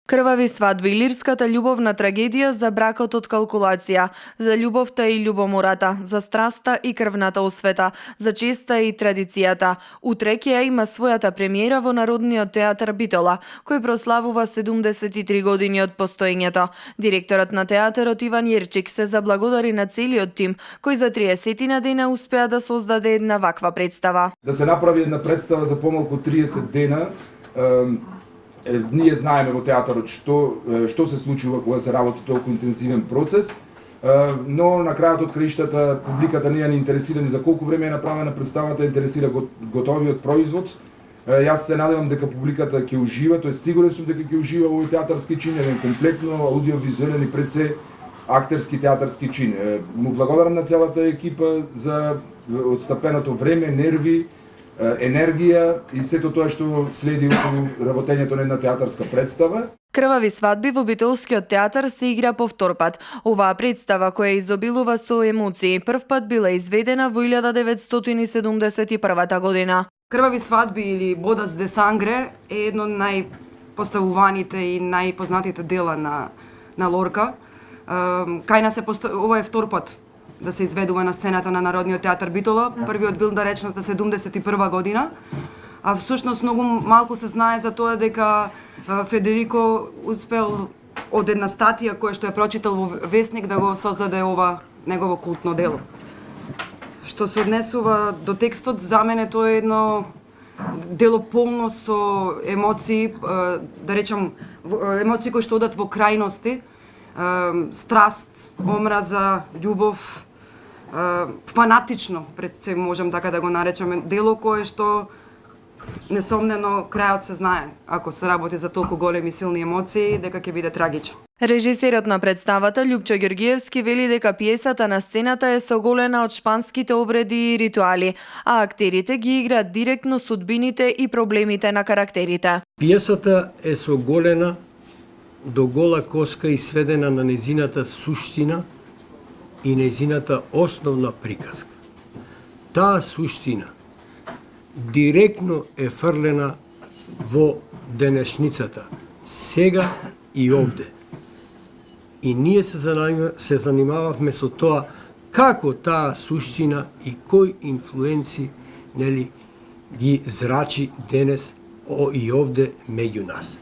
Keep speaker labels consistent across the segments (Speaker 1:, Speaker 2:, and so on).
Speaker 1: Крвави свадби, лирската љубовна трагедија за бракот од калкулација, за љубовта и љубомората, за страста и крвната освета, за честа и традицијата. Утре ќе ја има својата премиера во Народниот театар Битола, кој прославува 73 години од постоењето. Директорот на театарот Иван Јерчик се заблагодари на целиот тим, кој за 30 дена успеа да создаде една ваква представа.
Speaker 2: Да се направи една представа за помалку 30 дена, ние знаеме во театарот што се случува кога се работи толку интензивен процес, но на крајот од краиштата публиката не ја интересира ни за колку време е направена представата, интересира готовиот производ. Јас се надевам дека публиката ќе ужива, тоест сигурен сум дека ќе ужива овој театарски чин, еден комплетно аудиовизуелен и пред се актерски театарски чин. Му благодарам на целата екипа за отстапеното време, нерви, енергија и сето тоа што следи околу работењето на една театарска представа.
Speaker 1: Крвави свадби во Битолскиот театар се игра по втор пат. Оваа представа, која изобилува со емоции, прв пат била изведена во 1971 година.
Speaker 3: Крвави свадби или Бодас де Сангре е едно од најпоставуваните и најпознатите дела на Лорка. Кај нас ова е втор пат да се изведува на сцената на Народниот театар Битола. Првиот бил наречната 71 година, а всушност многу малку се знае за тоа дека Фредерико успел од една статија која што ја прочитал во весник да го создаде ова негово култно дело. Што се однесува до текстот, за мене тоа е едно дело полно со емоции, да речам емоции кои што одат во крајности, страст, омраза, љубов, фанатично, пред се можам така да го наречеме, дело кое што несомнено крајот се знае, ако се работи за толку големи силни емоции, дека ќе биде трагичен.
Speaker 1: Режисерот на представата Љупчо Ѓоргиевски вели дека пиесата на сцената е соголена од шпанските обреди и ритуали, а актерите ги играат директно судбините и проблемите на карактерите.
Speaker 4: Пиесата е соголена до гола коска и сведена на незината суштина и незината основна приказка. Таа суштина директно е фрлена во денешницата, сега и овде. И ние се занимававме со тоа како таа суштина и кои инфлуенци ги зрачи денес и овде меѓу нас.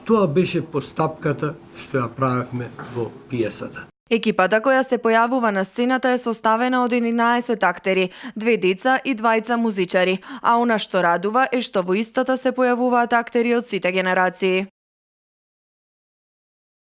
Speaker 4: Тоа беше постапката што ја правевме во пиесата.
Speaker 1: Екипата која се појавува на сцената е составена од 11 актери, 2 деца и 2 музичари, а она што радува е што во истата се појавуваат актери од сите генерации.